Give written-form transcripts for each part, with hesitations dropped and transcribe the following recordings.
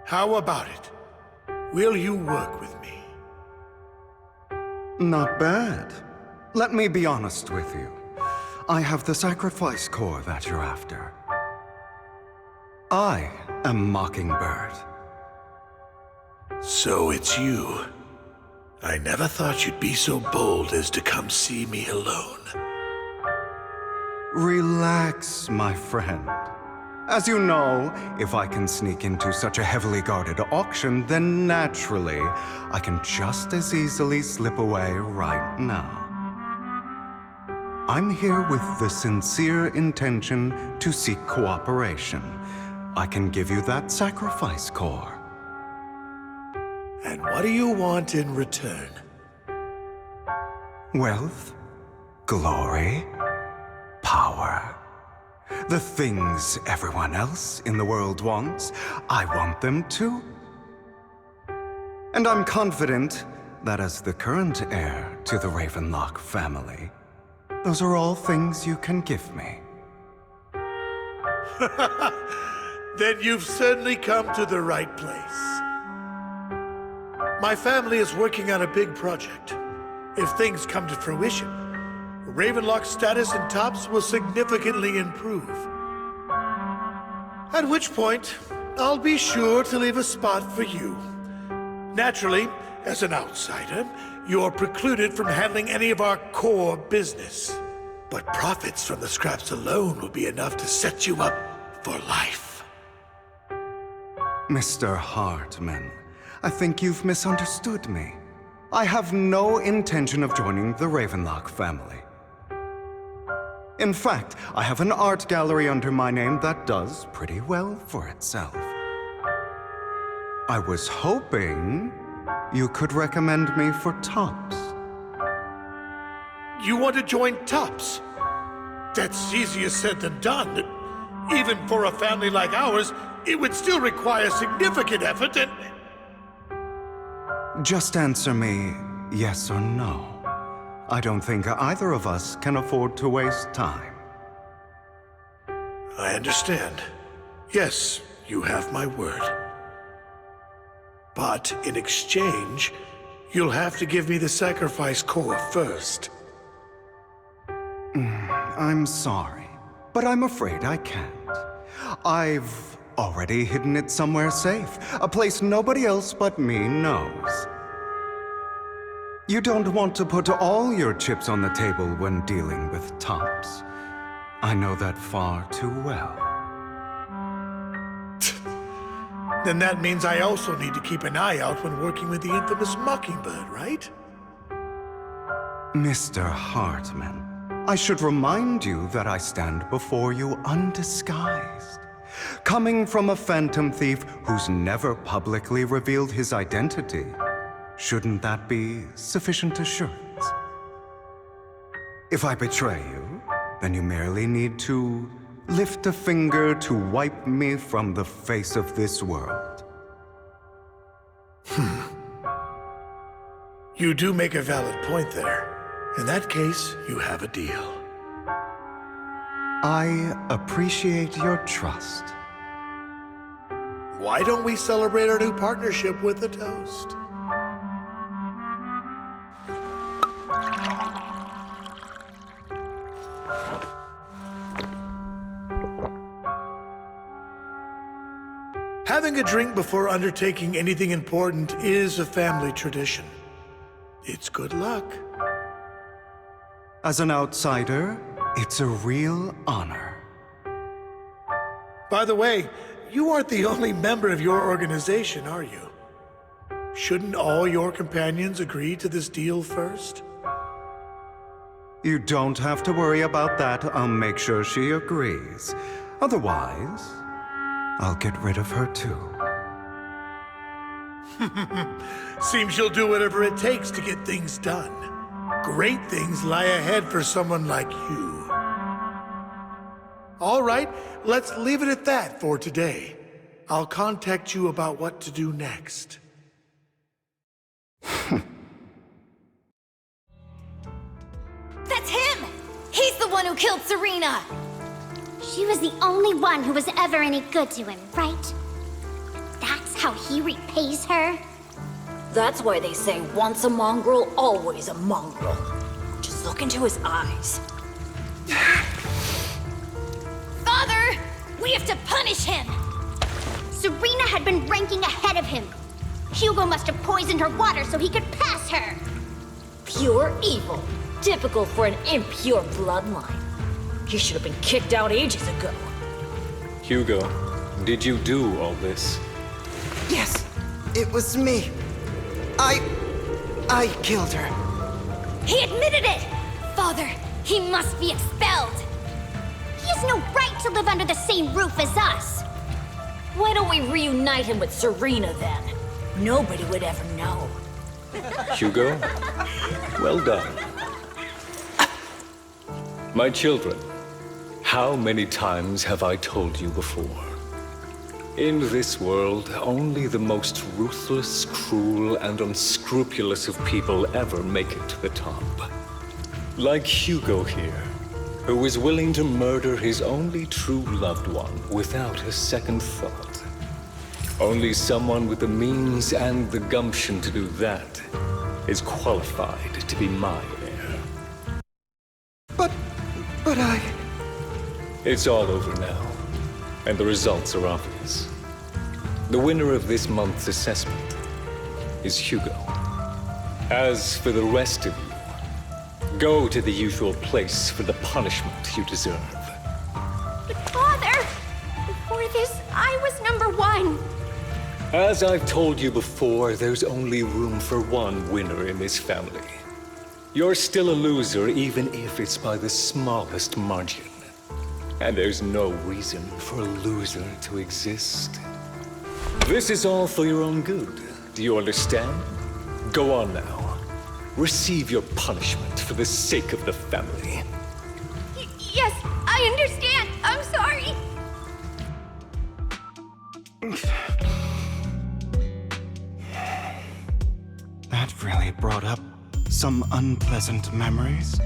How about it? Will you work with me? Not bad. Let me be honest with you. I have the sacrifice core that you're after. I am Mockingbird. So it's you. I never thought you'd be so bold as to come see me alone. Relax, my friend. As you know, if I can sneak into such a heavily guarded auction, then naturally, I can just as easily slip away right now. I'm here with the sincere intention to seek cooperation. I can give you that sacrifice core. And what do you want in return? Wealth, glory, power. The things everyone else in the world wants, I want them too. And I'm confident that as the current heir to the Ravenlock family, those are all things you can give me. Then you've certainly come to the right place. My family is working on a big project. If things come to fruition, Ravenlock's status in Tops will significantly improve. At which point, I'll be sure to leave a spot for you. Naturally, as an outsider, you're precluded from handling any of our core business. But profits from the scraps alone will be enough to set you up for life. Mr. Hartman, I think you've misunderstood me. I have no intention of joining the Ravenlock family. In fact, I have an art gallery under my name that does pretty well for itself. I was hoping you could recommend me for Tops. You want to join Tops? That's easier said than done. Even for a family like ours, it would still require significant effort and... Just answer me yes or no. I don't think either of us can afford to waste time. I understand. Yes, you have my word. But in exchange, you'll have to give me the sacrifice core first. I'm sorry, but I'm afraid I can't. I've already hidden it somewhere safe, a place nobody else but me knows. You don't want to put all your chips on the table when dealing with Tops. I know that far too well. Then that means I also need to keep an eye out when working with the infamous Mockingbird, right? Mr. Hartman, I should remind you that I stand before you undisguised. Coming from a phantom thief who's never publicly revealed his identity, shouldn't that be sufficient assurance? If I betray you, then you merely need to lift a finger to wipe me from the face of this world. You do make a valid point there. In that case, you have a deal. I appreciate your trust. Why don't we celebrate our new partnership with a toast? Having a drink before undertaking anything important is a family tradition. It's good luck. As an outsider, it's a real honor. By the way, you aren't the only member of your organization, are you? Shouldn't all your companions agree to this deal first? You don't have to worry about that. I'll make sure she agrees. Otherwise, I'll get rid of her too. Seems you'll do whatever it takes to get things done. Great things lie ahead for someone like you. All right, let's leave it at that for today. I'll contact you about what to do next. That's him! He's the one who killed Serena! She was the only one who was ever any good to him, right? That's how he repays her? That's why they say once a mongrel, always a mongrel. Just look into his eyes. Father! We have to punish him! Serena had been ranking ahead of him. Hugo must have poisoned her water so he could pass her. Pure evil. Typical for an impure bloodline. He should have been kicked out ages ago. Hugo, did you do all this? Yes, it was me. I killed her. He admitted it! Father, he must be expelled! He has no right to live under the same roof as us! Why don't we reunite him with Serena then? Nobody would ever know. Hugo, well done. My children, how many times have I told you before? In this world, only the most ruthless, cruel, and unscrupulous of people ever make it to the top. Like Hugo here, who was willing to murder his only true loved one without a second thought. Only someone with the means and the gumption to do that is qualified to be my heir. But I... It's all over now, and the results are obvious. The winner of this month's assessment is Hugo. As for the rest of you, go to the usual place for the punishment you deserve. But Father! Before this, I was #1. As I've told you before, there's only room for one winner in this family. You're still a loser, even if it's by the smallest margin. And there's no reason for a loser to exist. This is all for your own good. Do you understand? Go on now. Receive your punishment for the sake of the family. Yes, I understand. I'm sorry. That really brought up some unpleasant memories.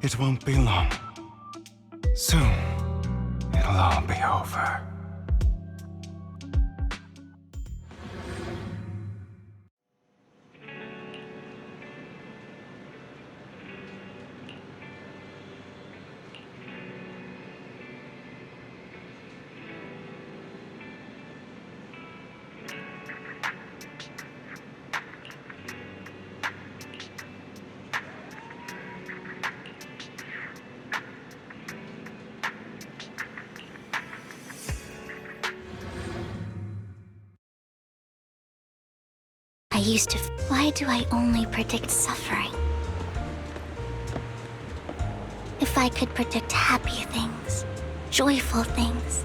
It won't be long. Soon, it'll all be over. Why do I only predict suffering? If I could predict happy things, joyful things,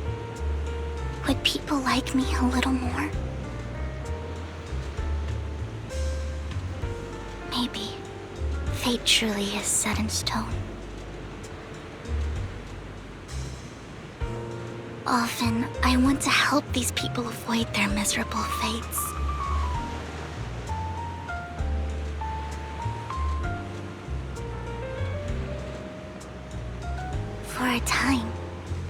would people like me a little more? Maybe fate truly is set in stone. Often, I want to help these people avoid their miserable fates. For a time,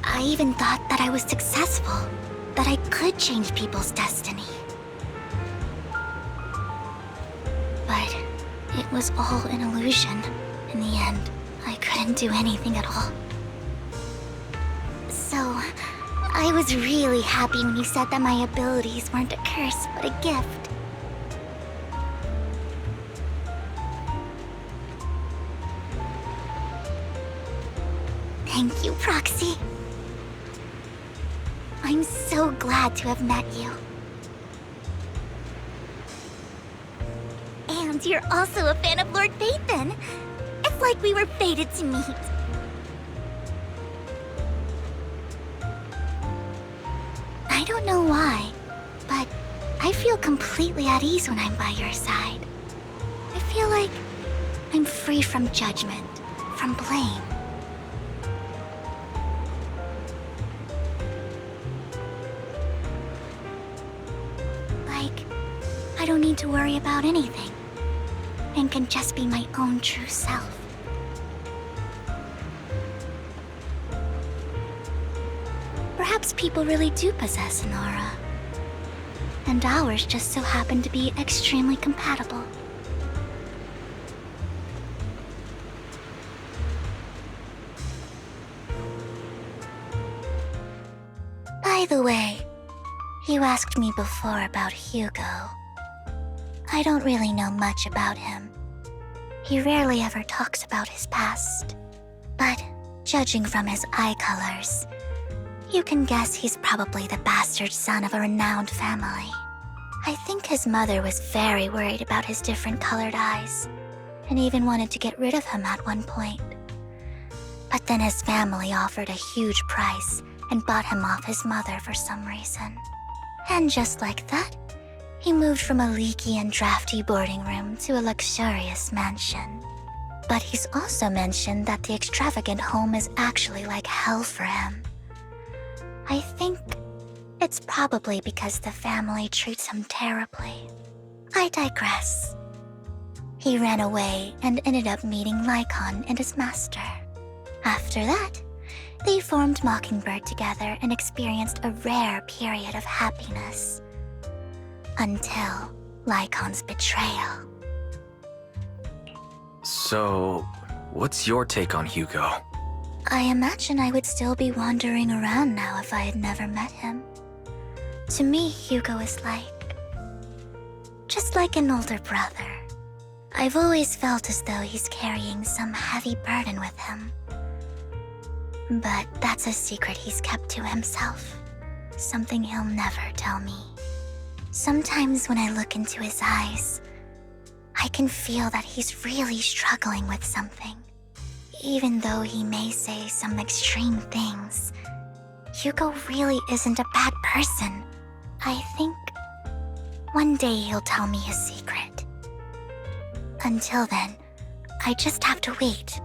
I even thought that I was successful, that I could change people's destiny. But it was all an illusion. In the end, I couldn't do anything at all. So, I was really happy when you said that my abilities weren't a curse, but a gift. Thank you, Proxy. I'm so glad to have met you. And you're also a fan of Lord Phaethon. It's like we were fated to meet. I don't know why, but I feel completely at ease when I'm by your side. I feel like I'm free from judgment, from blame. Like, I don't need to worry about anything, and can just be my own true self. Perhaps people really do possess an aura, and ours just so happened to be extremely compatible. By the way, you asked me before about Hugo. I don't really know much about him. He rarely ever talks about his past. But judging from his eye colors, you can guess he's probably the bastard son of a renowned family. I think his mother was very worried about his different colored eyes, and even wanted to get rid of him at one point. But then his family offered a huge price and bought him off his mother for some reason. And just like that, he moved from a leaky and drafty boarding room to a luxurious mansion. But he's also mentioned that the extravagant home is actually like hell for him. I think it's probably because the family treats him terribly. I digress. He ran away and ended up meeting Lycon and his master. After that, they formed Mockingbird together and experienced a rare period of happiness. Until Lycon's betrayal. So, what's your take on Hugo? I imagine I would still be wandering around now if I had never met him. To me, Hugo is just like an older brother. I've always felt as though he's carrying some heavy burden with him. But that's a secret he's kept to himself. Something he'll never tell me. Sometimes when I look into his eyes, I can feel that he's really struggling with something. Even though he may say some extreme things, Hugo really isn't a bad person. I think one day he'll tell me his secret. Until then, I just have to wait.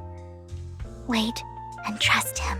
Wait and trust him.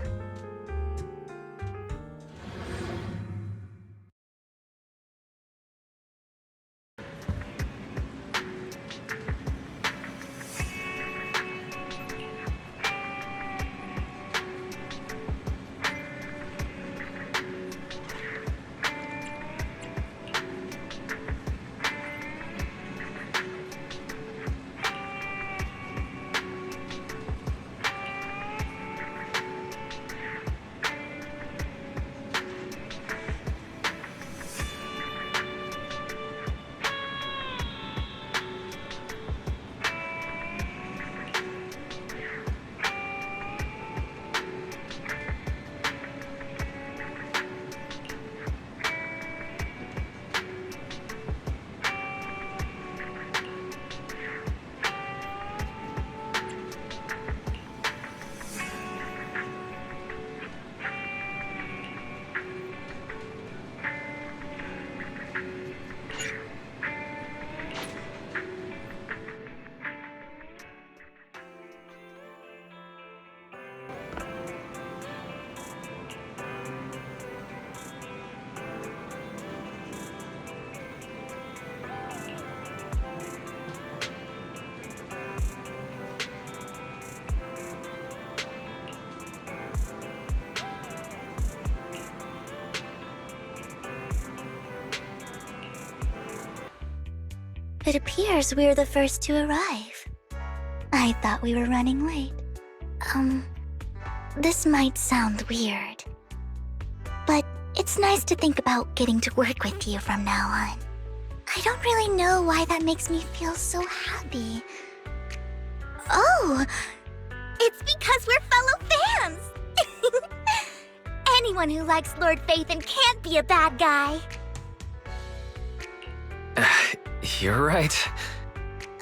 It appears we're the first to arrive. I thought we were running late. This might sound weird, but it's nice to think about getting to work with you from now on. I don't really know why that makes me feel so happy. Oh, it's because we're fellow fans! Anyone who likes Lord Phaethon can't be a bad guy. You're right.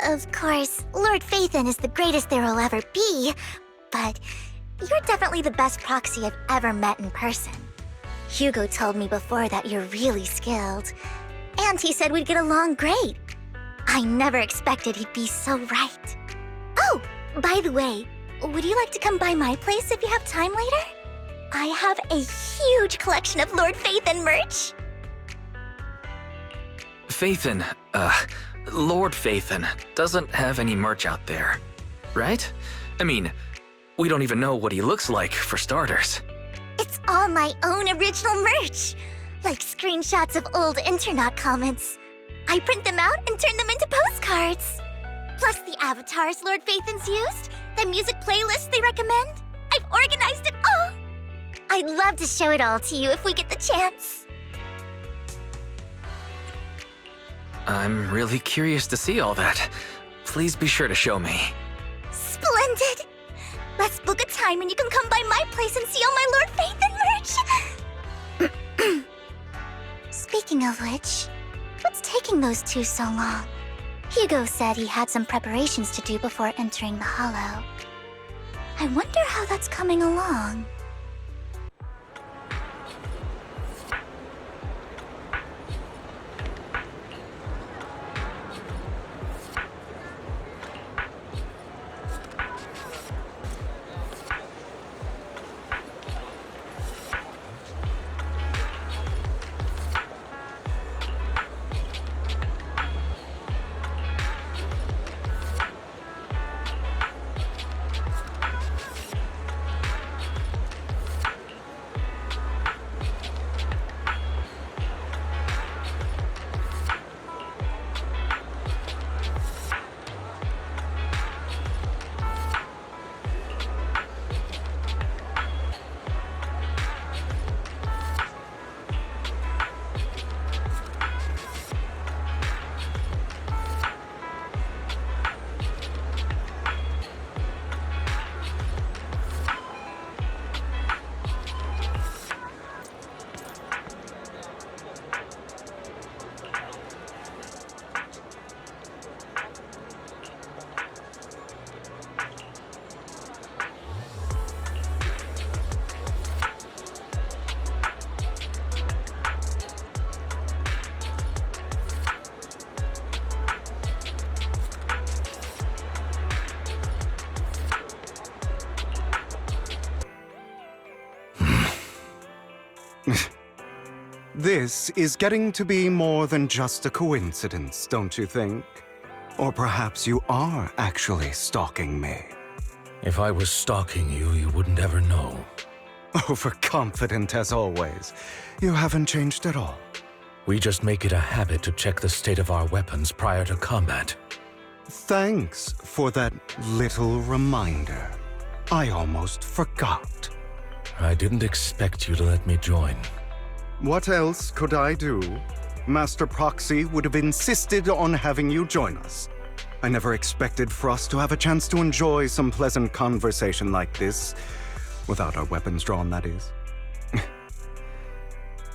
Of course, Lord Phaethon is the greatest there will ever be, but you're definitely the best proxy I've ever met in person. Hugo told me before that you're really skilled, and he said we'd get along great. I never expected he'd be so right. Oh, by the way, would you like to come by my place if you have time later? I have a huge collection of Lord Phaethon merch. Phaethon, Lord Phaethon doesn't have any merch out there, right? I mean, we don't even know what he looks like, for starters. It's all my own original merch. Like screenshots of old internet comments. I print them out and turn them into postcards. Plus the avatars Lord Phaethon's used, the music playlists they recommend. I've organized it all. I'd love to show it all to you if we get the chance. I'm really curious to see all that. Please be sure to show me. Splendid! Let's book a time and you can come by my place and see all my Lord Phaethon merch! Speaking of which, what's taking those two so long? Hugo said he had some preparations to do before entering the Hollow. I wonder how that's coming along. This is getting to be more than just a coincidence, don't you think? Or perhaps you are actually stalking me. If I was stalking you, you wouldn't ever know. Overconfident as always. You haven't changed at all. We just make it a habit to check the state of our weapons prior to combat. Thanks for that little reminder. I almost forgot. I didn't expect you to let me join. What else could I do? Master Proxy would have insisted on having you join us. I never expected for us to have a chance to enjoy some pleasant conversation like this. Without our weapons drawn, that is.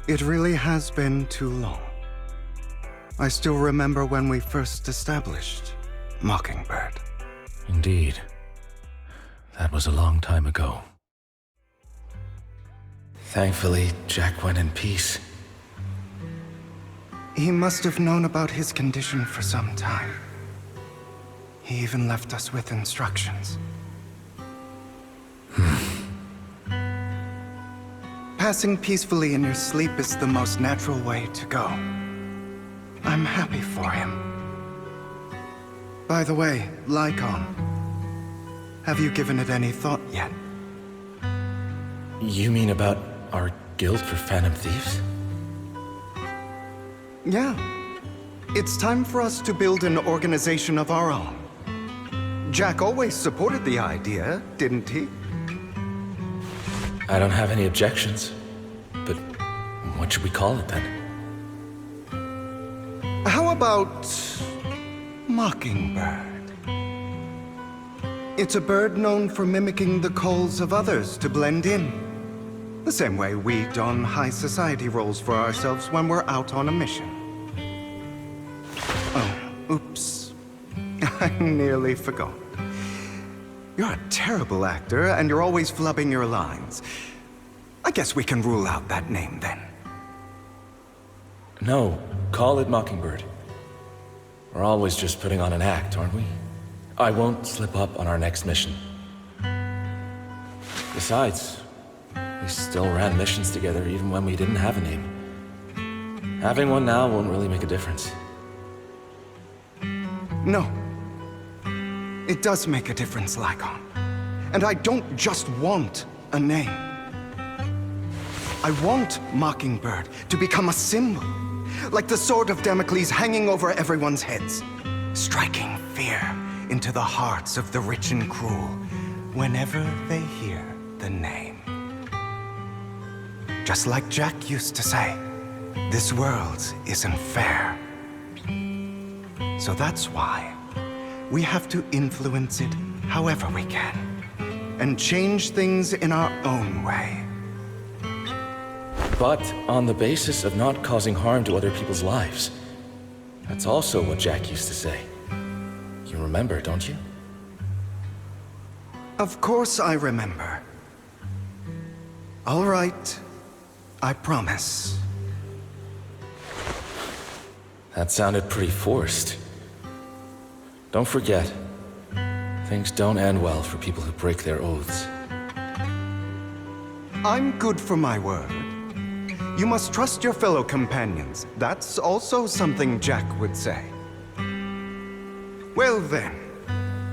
It really has been too long. I still remember when we first established Mockingbird. Indeed. That was a long time ago. Thankfully, Jack went in peace. He must have known about his condition for some time. He even left us with instructions. Passing peacefully in your sleep is the most natural way to go. I'm happy for him. By the way, Lycon, have you given it any thought yet? You mean about our guild for Phantom Thieves? Yeah. It's time for us to build an organization of our own. Jack always supported the idea, didn't he? I don't have any objections. But what should we call it then? How about Mockingbird? It's a bird known for mimicking the calls of others to blend in. The same way we don high society roles for ourselves when we're out on a mission. Oh, oops. I nearly forgot. You're a terrible actor, and you're always flubbing your lines. I guess we can rule out that name, then. No, call it Mockingbird. We're always just putting on an act, aren't we? I won't slip up on our next mission. Besides, we still ran missions together even when we didn't have a name. Having one now won't really make a difference. No. It does make a difference, Lycon. And I don't just want a name. I want Mockingbird to become a symbol, like the sword of Damocles hanging over everyone's heads, striking fear into the hearts of the rich and cruel whenever they hear the name. Just like Jack used to say, this world isn't fair. So that's why we have to influence it however we can, and change things in our own way. But on the basis of not causing harm to other people's lives. That's also what Jack used to say. You remember, don't you? Of course I remember. All right, I promise. That sounded pretty forced. Don't forget, things don't end well for people who break their oaths. I'm good for my word. You must trust your fellow companions. That's also something Jack would say. Well then,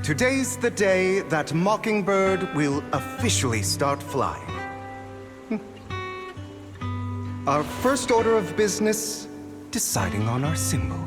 today's the day that Mockingbird will officially start flying. Our first order of business, deciding on our symbol.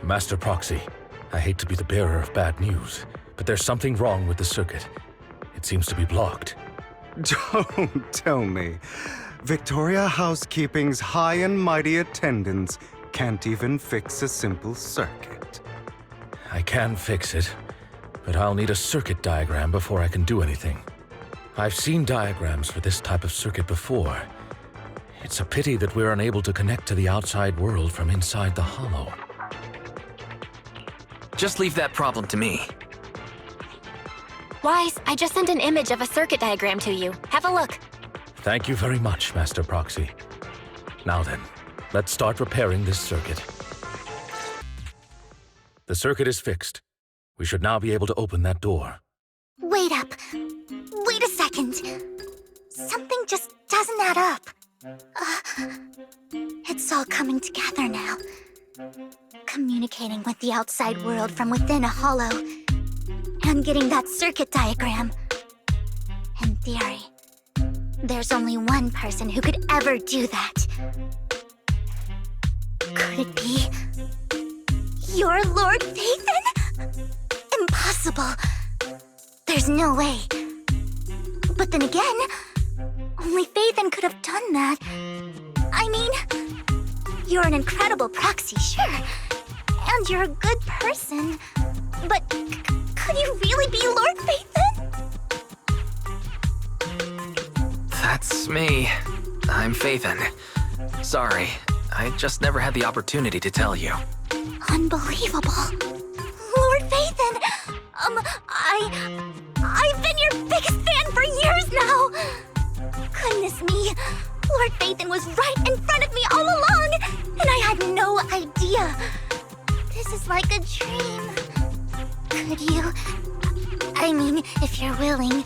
Master Proxy, I hate to be the bearer of bad news, but there's something wrong with the circuit. It seems to be blocked. Don't tell me. Victoria Housekeeping's high and mighty attendants can't even fix a simple circuit. I can fix it, but I'll need a circuit diagram before I can do anything. I've seen diagrams for this type of circuit before. It's a pity that we're unable to connect to the outside world from inside the hollow. Just leave that problem to me. Wise, I just sent an image of a circuit diagram to you. Have a look. Thank you very much, Master Proxy. Now then, let's start repairing this circuit. The circuit is fixed. We should now be able to open that door. Wait up. Wait a second. Something just doesn't add up. It's all coming together now. Communicating with the outside world from within a hollow. And getting that circuit diagram. In theory, there's only one person who could ever do that. Could it be your Lord Phaethon? Impossible. There's no way. But then again, only Phaethon could have done that. I mean, you're an incredible proxy, sure. And you're a good person. But could you really be Lord Phaethon? That's me. I'm Phaethon. Sorry, I just never had the opportunity to tell you. Unbelievable. Lord Phaethon! I've been your biggest fan for years now! Goodness me, Lord Phaethon was right in front of me all along, and I had no idea. This is like a dream. Could you... I mean, if you're willing,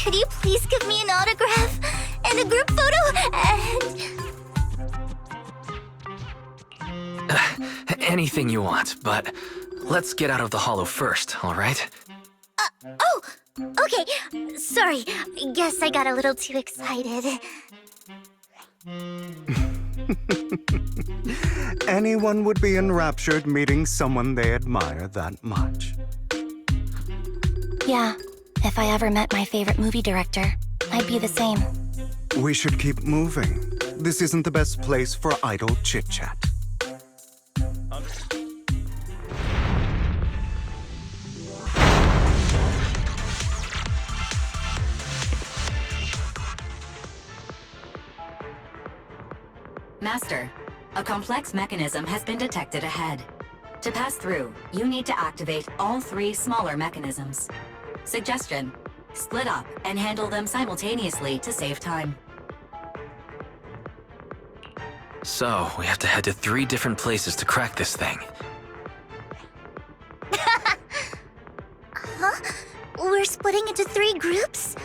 could you please give me an autograph and a group photo and... Anything you want, but let's get out of the hollow first, all right? Oh! Okay, sorry. Guess I got a little too excited. Anyone would be enraptured meeting someone they admire that much. Yeah, if I ever met my favorite movie director, I'd be the same. We should keep moving. This isn't the best place for idle chit-chat. Master, a complex mechanism has been detected ahead. To pass through, you need to activate all 3 smaller mechanisms. Suggestion: split up and handle them simultaneously to save time. So, we have to head to 3 different places to crack this thing. Huh? We're splitting into 3 groups?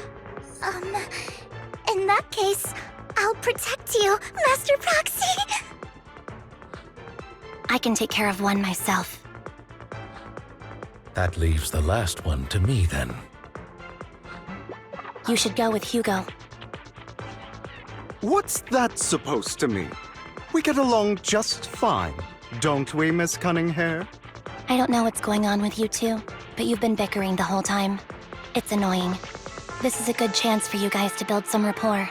In that case, I'll protect you, Master Proxy! I can take care of one myself. That leaves the last one to me, then. You should go with Hugo. What's that supposed to mean? We get along just fine, don't we, Miss Cunninghair? I don't know what's going on with you two, but you've been bickering the whole time. It's annoying. This is a good chance for you guys to build some rapport.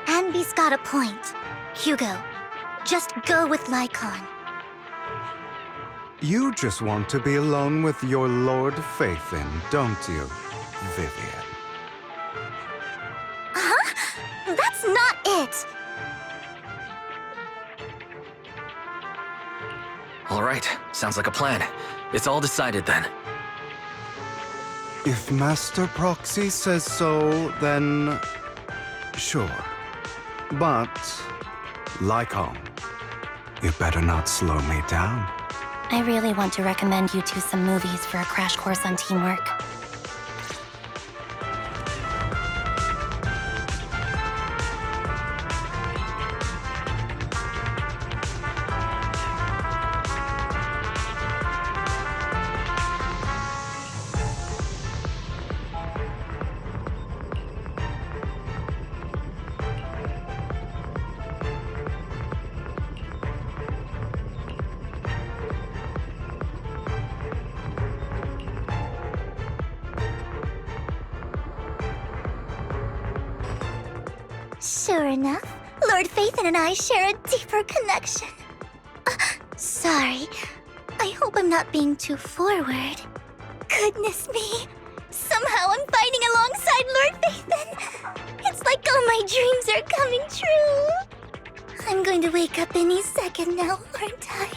Anby's got a point. Hugo, just go with Lycon. You just want to be alone with your Lord Faithin, don't you, Vivian? Huh? That's not it! All right, sounds like a plan. It's all decided then. If Master Proxy says so, then sure. But, Lycon, you better not slow me down. I really want to recommend you two some movies for a crash course on teamwork. Sure enough, Lord Faithin and I share a deeper connection. Sorry. I hope I'm not being too forward. Goodness me. Somehow I'm fighting alongside Lord Faithin. It's like all my dreams are coming true. I'm going to wake up any second now, aren't I?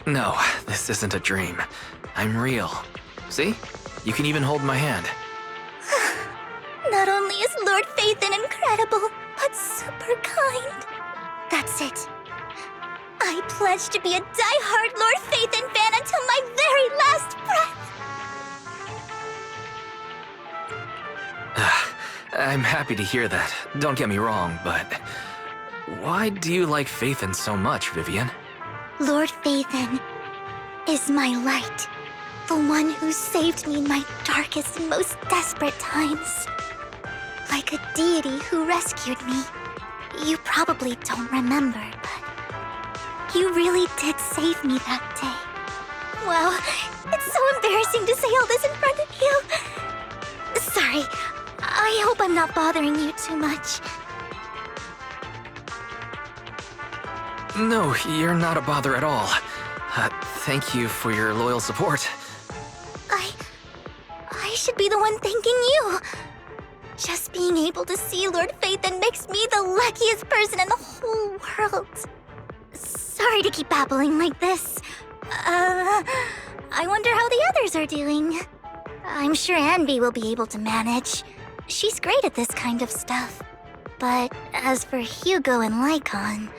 No, this isn't a dream. I'm real. See? You can even hold my hand. Not only is Lord Faithin incredible, but super kind. That's it. I pledge to be a die-hard Lord Faithin fan until my very last breath. I'm happy to hear that. Don't get me wrong, but... why do you like Faithin so much, Vivian? Lord Faithin is my light. The one who saved me in my darkest and most desperate times. Like a deity who rescued me. You probably don't remember, but you really did save me that day. Wow, it's so embarrassing to say all this in front of you. Sorry, I hope I'm not bothering you too much. No, you're not a bother at all. Thank you for your loyal support. I should be the one thanking you. Just being able to see Lord Faithin makes me the luckiest person in the whole world. Sorry to keep babbling like this. I wonder how the others are doing. I'm sure Anby will be able to manage. She's great at this kind of stuff. But as for Hugo and Lycon,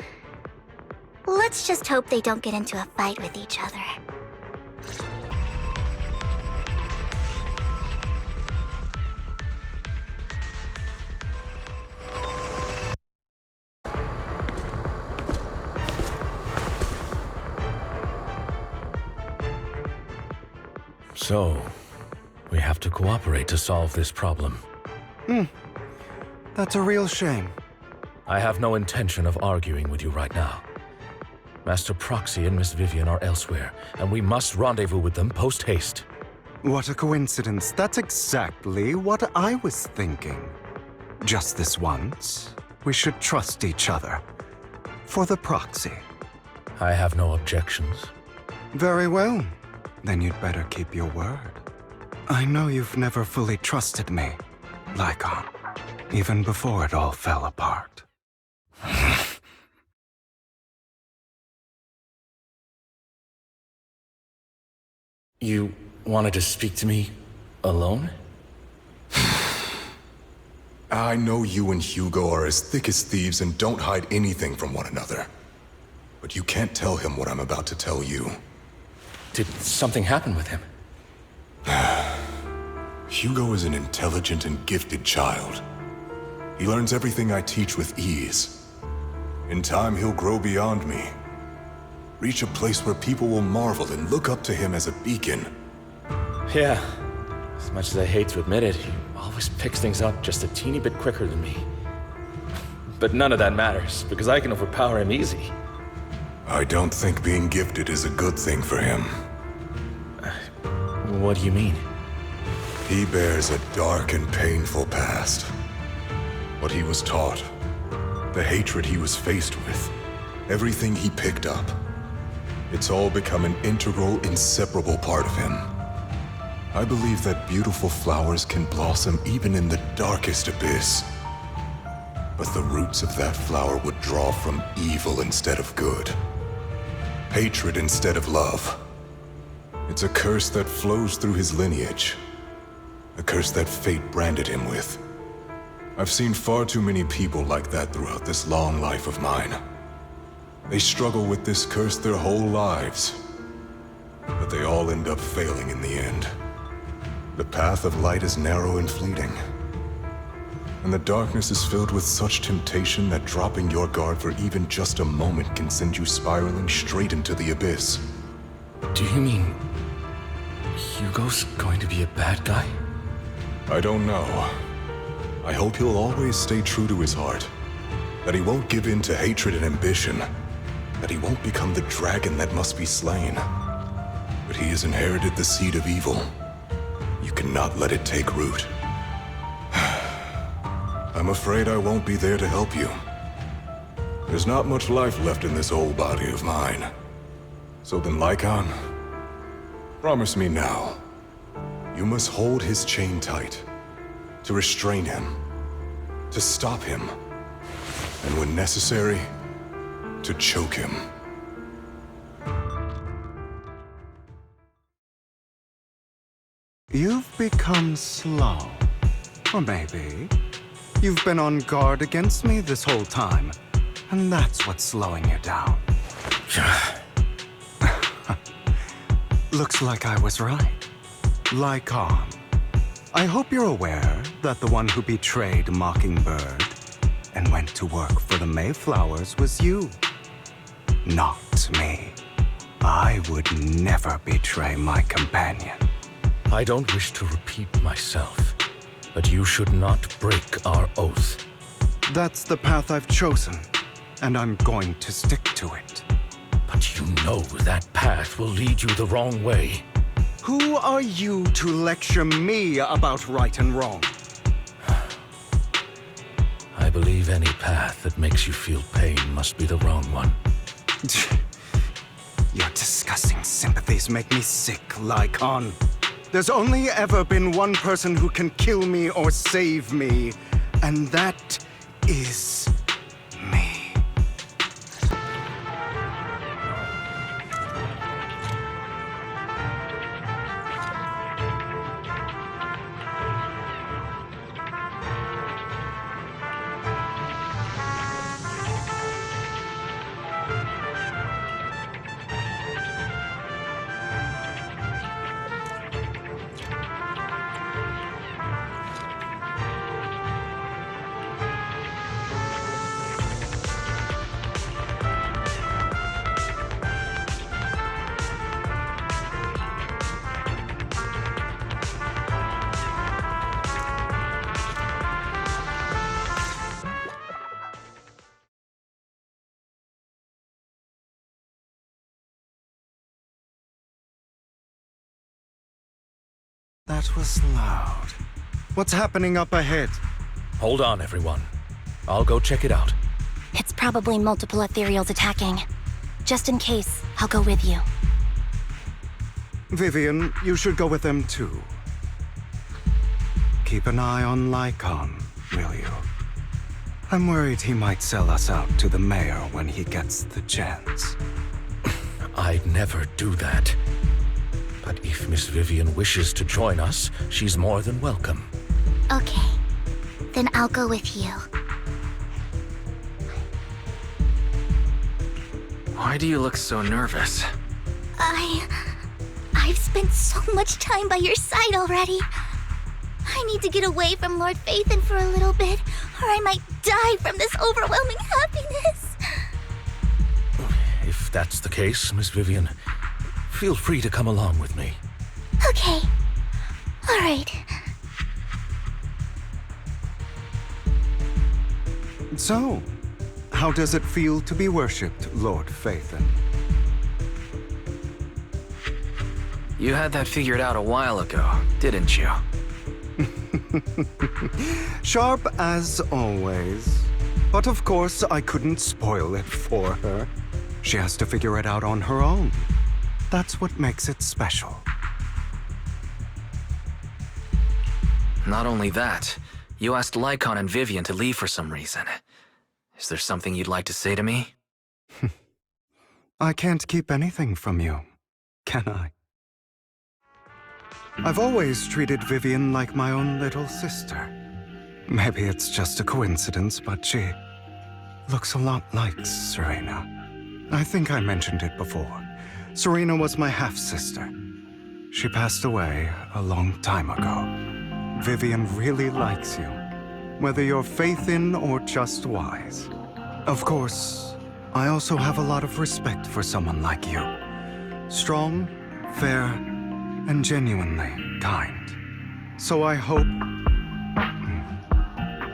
let's just hope they don't get into a fight with each other. So, we have to cooperate to solve this problem. That's a real shame. I have no intention of arguing with you right now. Master Proxy and Miss Vivian are elsewhere, and we must rendezvous with them post-haste. What a coincidence. That's exactly what I was thinking. Just this once, we should trust each other. For the Proxy. I have no objections. Very well. Then you'd better keep your word. I know you've never fully trusted me, Lycon. even before it all fell apart. You wanted to speak to me alone? I know you and Hugo are as thick as thieves and don't hide anything from one another. But you can't tell him what I'm about to tell you. Did something happen with him? Hugo is an intelligent and gifted child. He learns everything I teach with ease. In time, he'll grow beyond me. Reach a place where people will marvel and look up to him as a beacon. Yeah. As much as I hate to admit it, he always picks things up just a teeny bit quicker than me. But none of that matters, because I can overpower him easy. I don't think being gifted is a good thing for him. What do you mean? He bears a dark and painful past. What he was taught, the hatred he was faced with, everything he picked up. It's all become an integral, inseparable part of him. I believe that beautiful flowers can blossom even in the darkest abyss. But the roots of that flower would draw from evil instead of good. Hatred instead of love. It's a curse that flows through his lineage. A curse that fate branded him with. I've seen far too many people like that throughout this long life of mine. They struggle with this curse their whole lives. But they all end up failing in the end. The path of light is narrow and fleeting. And the darkness is filled with such temptation that dropping your guard for even just a moment can send you spiraling straight into the abyss. Do you mean Hugo's going to be a bad guy? I don't know. I hope he'll always stay true to his heart. That he won't give in to hatred and ambition. That he won't become the dragon that must be slain. But he has inherited the seed of evil. You cannot let it take root. I'm afraid I won't be there to help you. There's not much life left in this old body of mine. So then, Lycon, promise me now. You must hold his chain tight. To restrain him. To stop him. And when necessary, to choke him. You've become slow. Or maybe you've been on guard against me this whole time, and that's what's slowing you down. Looks like I was right. Lycon. I hope you're aware that the one who betrayed Mockingbird and went to work for the Mayflowers was you. Not me. I would never betray my companion. I don't wish to repeat myself, but you should not break our oath. That's the path I've chosen, and I'm going to stick to it. But you know that path will lead you the wrong way. Who are you to lecture me about right and wrong? I believe any path that makes you feel pain must be the wrong one. Your disgusting sympathies make me sick, Lycon. There's only ever been one person who can kill me or save me, and that is me. That was loud. What's happening up ahead? Hold on, everyone. I'll go check it out. It's probably multiple ethereals attacking. Just in case, I'll go with you. Vivian, you should go with them too. Keep an eye on Lycon. will you? I'm worried he might sell us out to the mayor when he gets the chance. I'd never do that. But if Miss Vivian wishes to join us, she's more than welcome. Okay. Then I'll go with you. Why do you look so nervous? I've spent so much time by your side already. I need to get away from Lord Phaethon for a little bit, or I might die from this overwhelming happiness. If that's the case, Miss Vivian, feel free to come along with me. Okay. All right. So, how does it feel to be worshipped, Lord Phaethon? You had that figured out a while ago, didn't you? Sharp as always. But of course, I couldn't spoil it for her. She has to figure it out on her own. That's what makes it special. Not only that, you asked Lycon and Vivian to leave for some reason. Is there something you'd like to say to me? I can't keep anything from you, can I? I've always treated Vivian like my own little sister. Maybe it's just a coincidence, but she looks a lot like Serena. I think I mentioned it before. Serena was my half-sister. She passed away a long time ago. Vivian really likes you, whether you're Phaethon or just wise. Of course, I also have a lot of respect for someone like you. Strong, fair, and genuinely kind. So I hope...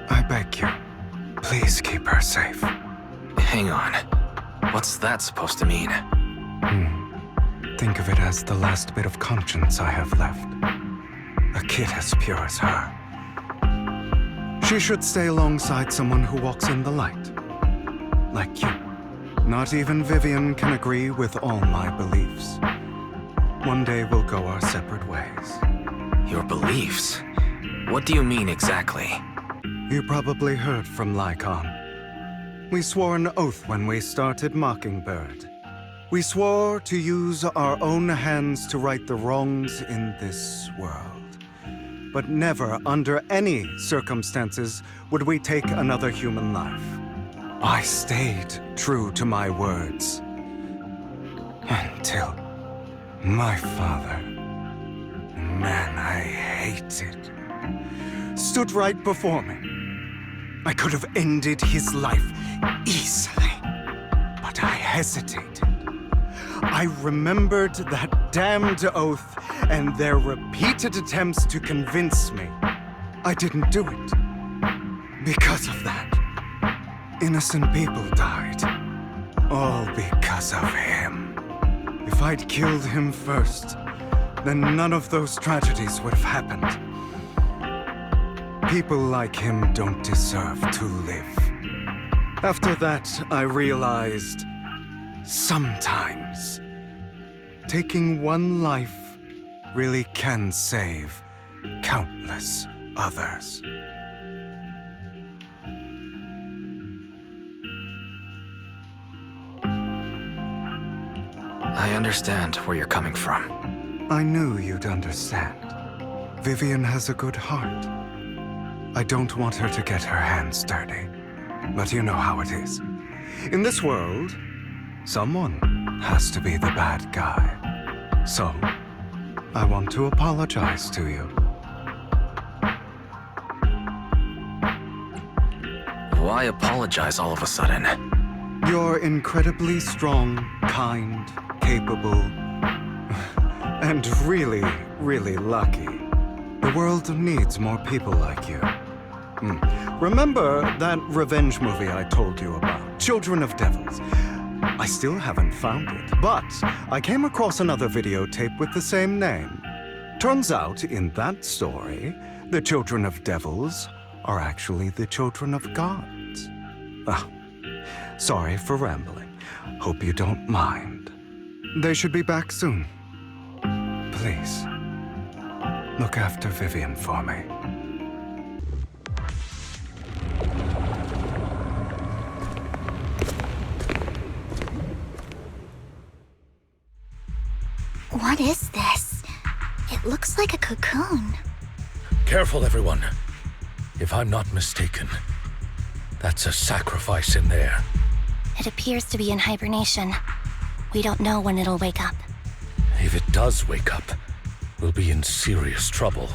I beg you, please keep her safe. Hang on. What's that supposed to mean? Think of it as the last bit of conscience I have left. A kid as pure as her. She should stay alongside someone who walks in the light. Like you. Not even Vivian can agree with all my beliefs. One day we'll go our separate ways. Your beliefs? What do you mean exactly? You probably heard from Lycon. We swore an oath when we started Mockingbird. We swore to use our own hands to right the wrongs in this world. But never, under any circumstances, would we take another human life. I stayed true to my words. Until my father, a man I hated, stood right before me. I could have ended his life easily, but I hesitated. I remembered that damned oath and their repeated attempts to convince me I didn't do it. Because of that, innocent people died. All because of him. If I'd killed him first, then none of those tragedies would have happened. People like him don't deserve to live. After that, I realized, sometimes, taking one life really can save countless others. I understand where you're coming from. I knew you'd understand. Vivian has a good heart. I don't want her to get her hands dirty. But you know how it is. In this world, someone has to be the bad guy. So, I want to apologize to you. Why apologize all of a sudden? You're incredibly strong, kind, capable, and really, really lucky. The world needs more people like you. Remember that revenge movie I told you about, Children of Devils? I still haven't found it, but I came across another videotape with the same name. Turns out, in that story, the Children of Devils are actually the children of gods. Ah, sorry for rambling. Hope you don't mind. They should be back soon. Please, look after Vivian for me. looks like a cocoon. Careful, everyone. If I'm not mistaken, that's a sacrifice in there. It appears to be in hibernation. We don't know when it'll wake up. If it does wake up, we'll be in serious trouble.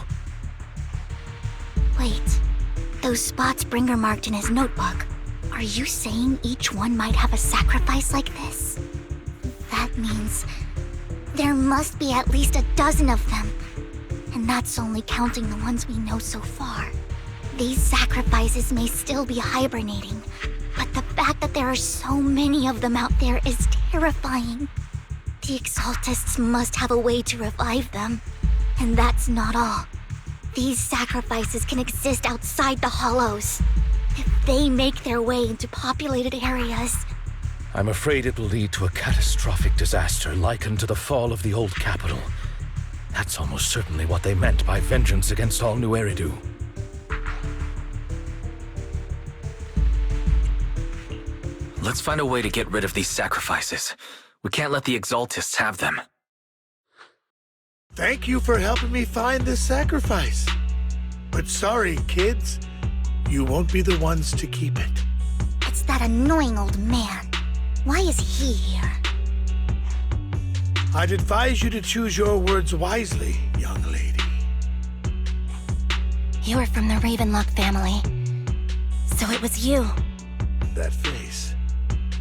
Wait, those spots Bringer marked in his notebook. Are you saying each one might have a sacrifice like this? That means there must be at least a dozen of them. And that's only counting the ones we know so far. These sacrifices may still be hibernating, but the fact that there are so many of them out there is terrifying. The Exaltists must have a way to revive them. And that's not all. These sacrifices can exist outside the Hollows. If they make their way into populated areas... I'm afraid it will lead to a catastrophic disaster likened to the fall of the old capital. That's almost certainly what they meant by vengeance against all New Eridu. Let's find a way to get rid of these sacrifices. We can't let the Exaltists have them. Thank you for helping me find this sacrifice. But sorry, kids. You won't be the ones to keep it. It's that annoying old man. Why is he here? I'd advise you to choose your words wisely, young lady. You're from the Ravenlock family. So it was you. That face.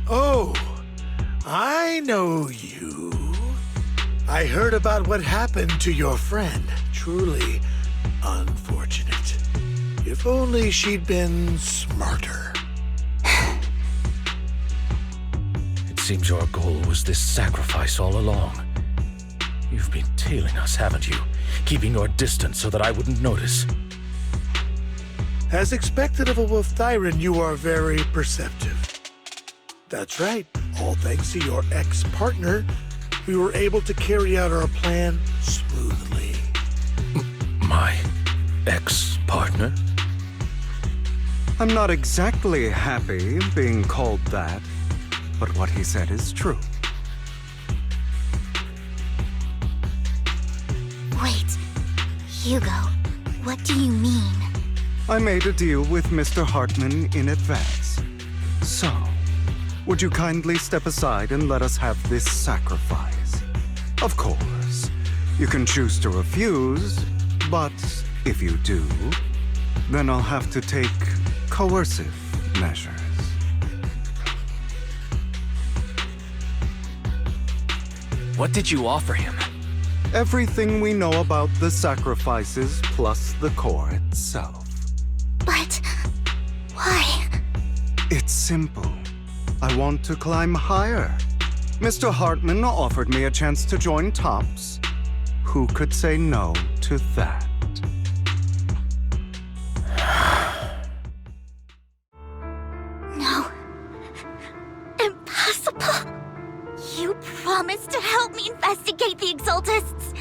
Oh, I know you. I heard about what happened to your friend. Truly unfortunate. If only she'd been smarter. It seems your goal was this sacrifice all along. You've been tailing us, haven't you? Keeping your distance so that I wouldn't notice. As expected of a Wolf-Thyran, you are very perceptive. That's right. All thanks to your ex-partner, we were able to carry out our plan smoothly. My ex-partner? I'm not exactly happy being called that, but what he said is true. Wait, Hugo, what do you mean? I made a deal with Mr. Hartman in advance. So, would you kindly step aside and let us have this sacrifice? Of course, you can choose to refuse, but if you do, then I'll have to take coercive measures. What did you offer him? Everything we know about the sacrifices plus the core itself. But... why? It's simple. I want to climb higher. Mr. Hartman offered me a chance to join Tops. Who could say no to that? No. Impossible. You promised to help me investigate the Exaltists.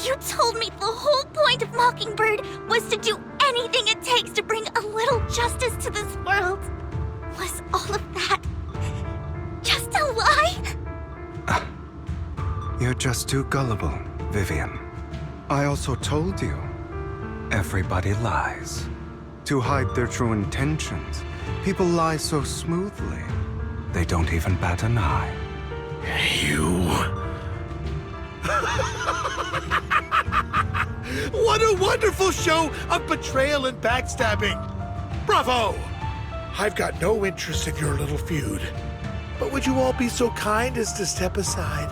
You told me the whole point of Mockingbird was to do anything it takes to bring a little justice to this world. Was all of that just a lie? You're just too gullible, Vivian. I also told you, everybody lies. To hide their true intentions, people lie so smoothly, they don't even bat an eye. You... What a wonderful show of betrayal and backstabbing! Bravo! I've got no interest in your little feud. But would you all be so kind as to step aside?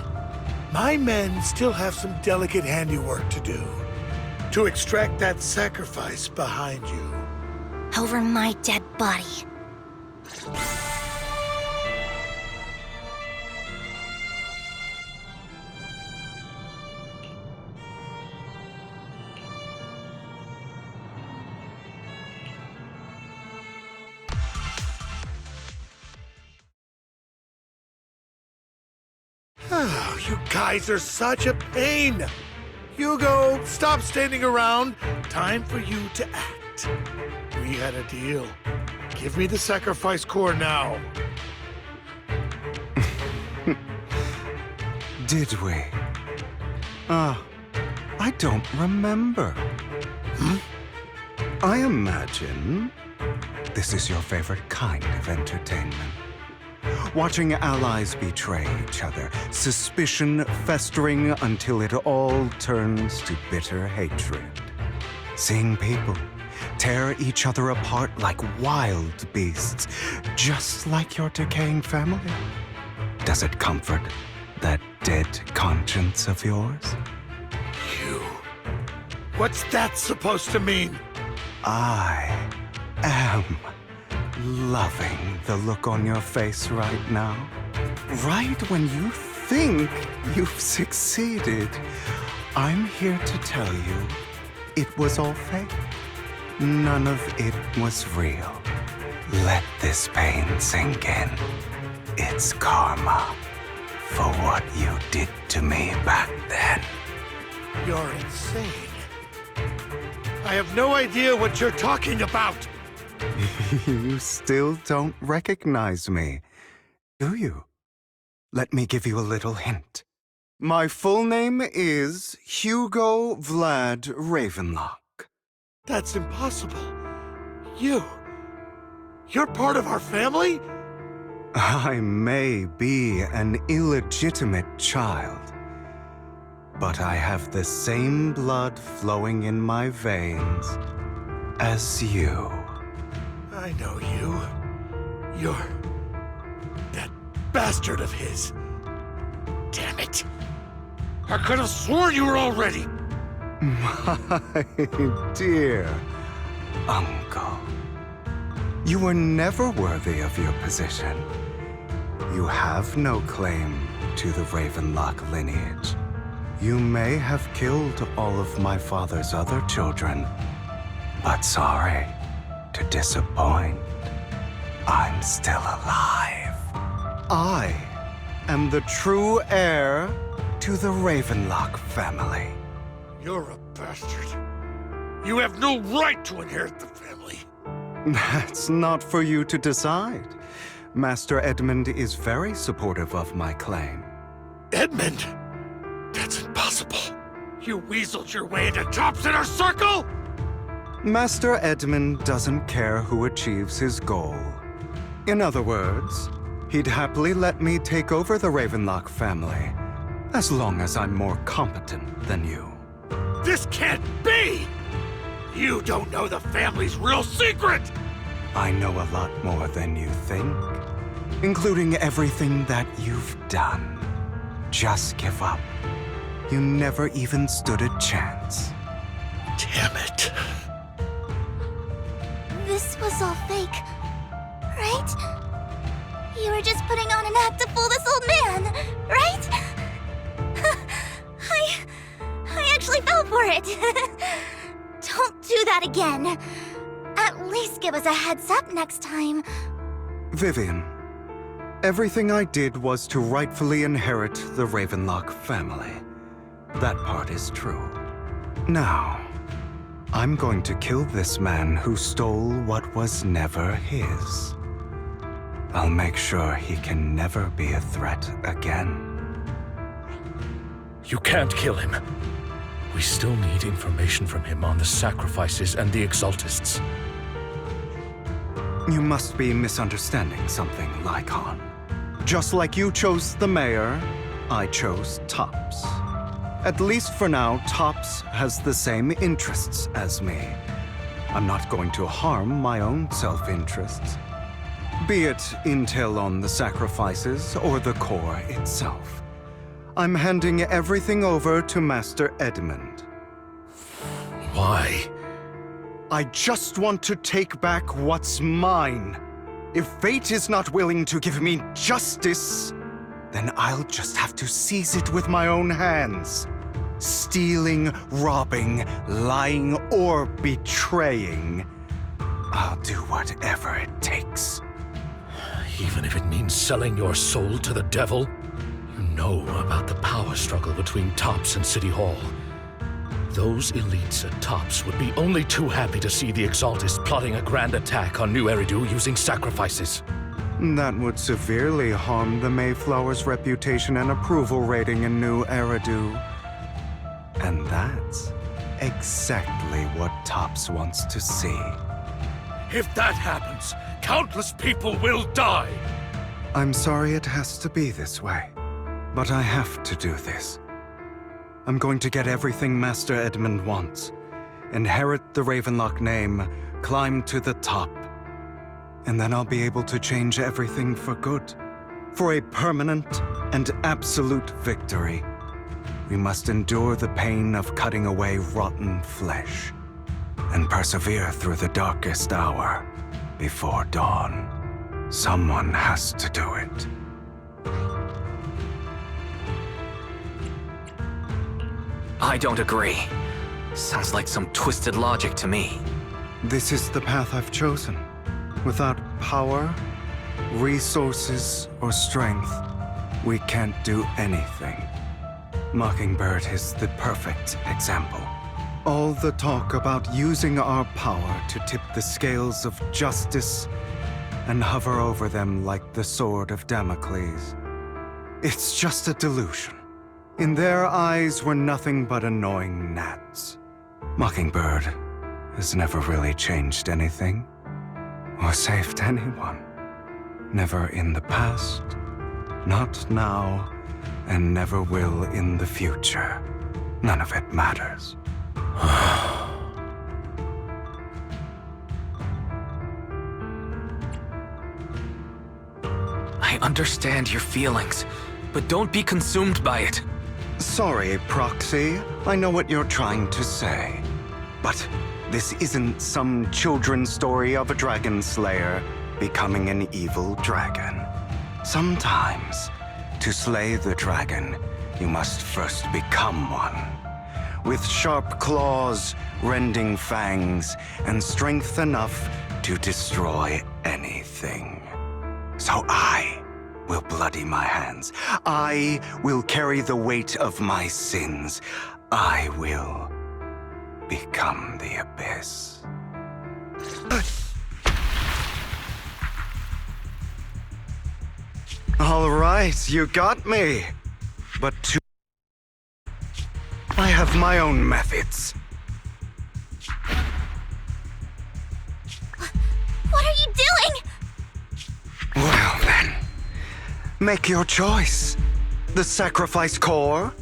My men still have some delicate handiwork to do. To extract that sacrifice behind you. Over my dead body. Oh, you guys are such a pain. Hugo, stop standing around. Time for you to act. We had a deal. Give me the sacrifice core now. Did we? I don't remember. I imagine this is your favorite kind of entertainment. Watching allies betray each other, suspicion festering until it all turns to bitter hatred. Seeing people tear each other apart like wild beasts, just like your decaying family. Does it comfort that dead conscience of yours? You. What's that supposed to mean? I am loving the look on your face right now. Right when you think you've succeeded, I'm here to tell you it was all fake. None of it was real. Let this pain sink in. It's karma for what you did to me back then. You're insane. I have no idea what you're talking about. You still don't recognize me, do you? Let me give you a little hint. My full name is Hugo Vlad Ravenlock. That's impossible. You're part of our family? I may be an illegitimate child, but I have the same blood flowing in my veins as you. I know you. You're that bastard of his. Damn it. I could have sworn you were already. My dear uncle, you were never worthy of your position. You have no claim to the Ravenlock lineage. You may have killed all of my father's other children, but sorry to disappoint. I'm still alive. I am the true heir to the Ravenlock family. You're a bastard. You have no right to inherit the family. That's not for you to decide. Master Edmund is very supportive of my claim. Edmund? That's impossible. You weaseled your way into Top's inner circle? Master Edmund doesn't care who achieves his goal. In other words, he'd happily let me take over the Ravenlock family, as long as I'm more competent than you. This can't be! You don't know the family's real secret! I know a lot more than you think, including everything that you've done. Just give up. You never even stood a chance. Damn it. This was all fake, right? You were just putting on an act to fool this old man, right? I actually fell for it. Don't do that again. At least give us a heads up next time. Vivian, everything I did was to rightfully inherit the Ravenlock family. That part is true. Now, I'm going to kill this man who stole what was never his. I'll make sure he can never be a threat again. You can't kill him. We still need information from him on the sacrifices and the Exaltists. You must be misunderstanding something, Lycon. Just like you chose the mayor, I chose Tops. At least for now, Tops has the same interests as me. I'm not going to harm my own self-interests. Be it intel on the sacrifices or the core itself. I'm handing everything over to Master Edmund. Why? I just want to take back what's mine. If fate is not willing to give me justice, then I'll just have to seize it with my own hands. Stealing, robbing, lying, or betraying. I'll do whatever it takes. Even if it means selling your soul to the devil? You know about the power struggle between Tops and City Hall. Those elites at Tops would be only too happy to see the Exaltists plotting a grand attack on New Eridu using sacrifices. That would severely harm the Mayflower's reputation and approval rating in New Eridu. And that's exactly what Topps wants to see. If that happens, countless people will die. I'm sorry it has to be this way, but I have to do this. I'm going to get everything Master Edmund wants. Inherit the Ravenlock name, climb to the top. And then I'll be able to change everything for good. For a permanent and absolute victory, we must endure the pain of cutting away rotten flesh and persevere through the darkest hour before dawn. Someone has to do it. I don't agree. Sounds like some twisted logic to me. This is the path I've chosen. Without power, resources, or strength, we can't do anything. Mockingbird is the perfect example. All the talk about using our power to tip the scales of justice and hover over them like the sword of Damocles. It's just a delusion. In their eyes, we're nothing but annoying gnats. Mockingbird has never really changed anything or saved anyone. Never in the past, not now, and never will in the future. None of it matters. I understand your feelings, but don't be consumed by it. Sorry, Proxy. I know what you're trying to say. But this isn't some children's story of a dragon slayer becoming an evil dragon. Sometimes, to slay the dragon, you must first become one. With sharp claws, rending fangs, and strength enough to destroy anything. So I will bloody my hands. I will carry the weight of my sins. I will become the abyss. All right, you got me. But I have my own methods. What are you doing? Well then, make your choice. The sacrifice core,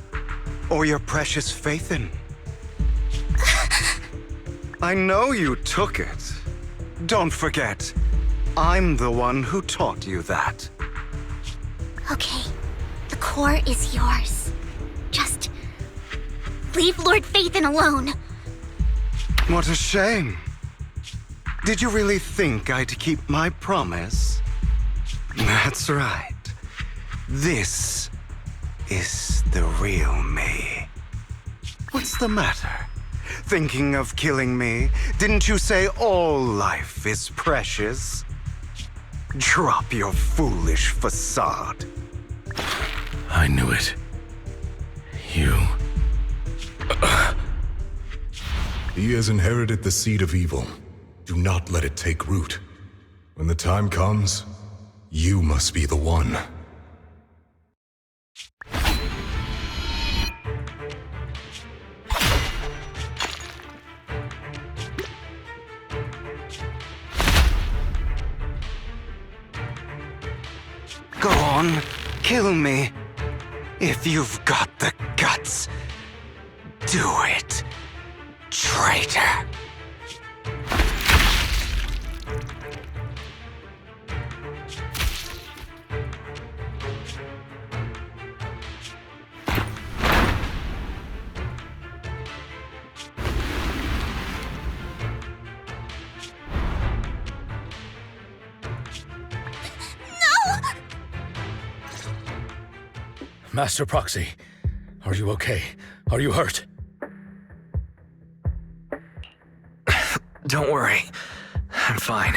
or your precious Faithin. I know you took it. Don't forget, I'm the one who taught you that. Okay, the core is yours. Just leave Lord Faithin alone. What a shame. Did you really think I'd keep my promise? That's right. This is the real me. What's the matter? Thinking of killing me? Didn't you say all life is precious? Drop your foolish facade. I knew it. You... He has inherited the seed of evil. Do not let it take root. When the time comes, you must be the one. Go on, kill me. If you've got the guts, do it, traitor. Master Proxy, are you okay? Are you hurt? Don't worry. I'm fine.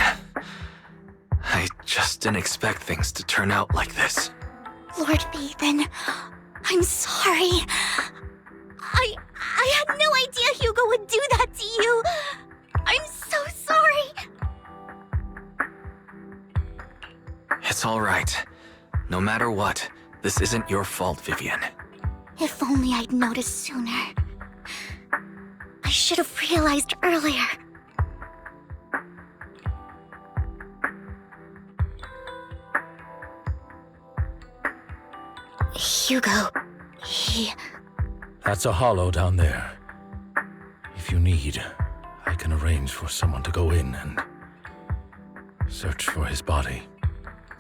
I just didn't expect things to turn out like this. Lord Faithin, I'm sorry. I had no idea Hugo would do that to you. I'm so sorry. It's all right. No matter what, this isn't your fault, Vivian. If only I'd noticed sooner. I should have realized earlier. Hugo, That's a hollow down there. If you need, I can arrange for someone to go in and search for his body.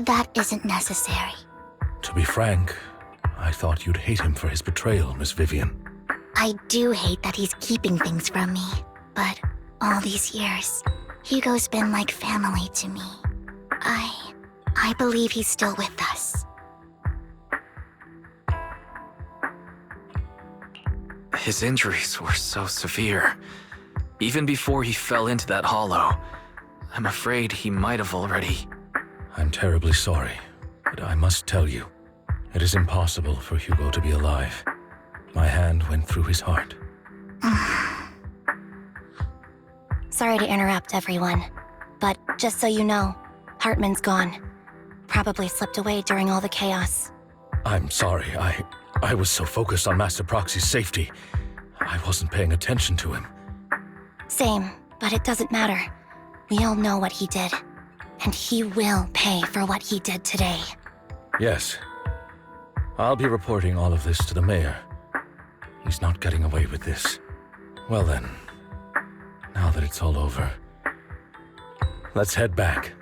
That isn't necessary. To be frank, I thought you'd hate him for his betrayal, Miss Vivian. I do hate that he's keeping things from me, but all these years, Hugo's been like family to me. I believe he's still with us. His injuries were so severe. Even before he fell into that hollow, I'm afraid he might have already... I'm terribly sorry, but I must tell you, it is impossible for Hugo to be alive. My hand went through his heart. Sorry to interrupt, everyone. But just so you know, Hartman's gone. Probably slipped away during all the chaos. I'm sorry, I was so focused on Master Proxy's safety, I wasn't paying attention to him. Same, but it doesn't matter. We all know what he did. And he will pay for what he did today. Yes. I'll be reporting all of this to the mayor. He's not getting away with this. Well then, now that it's all over, let's head back.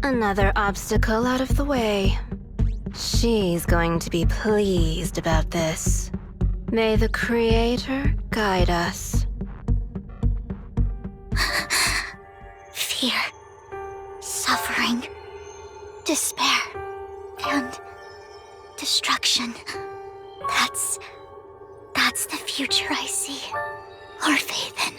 Another obstacle out of the way. She's going to be pleased about this. May the Creator guide us. Fear, suffering, despair, and destruction. That's the future I see. Or faith in.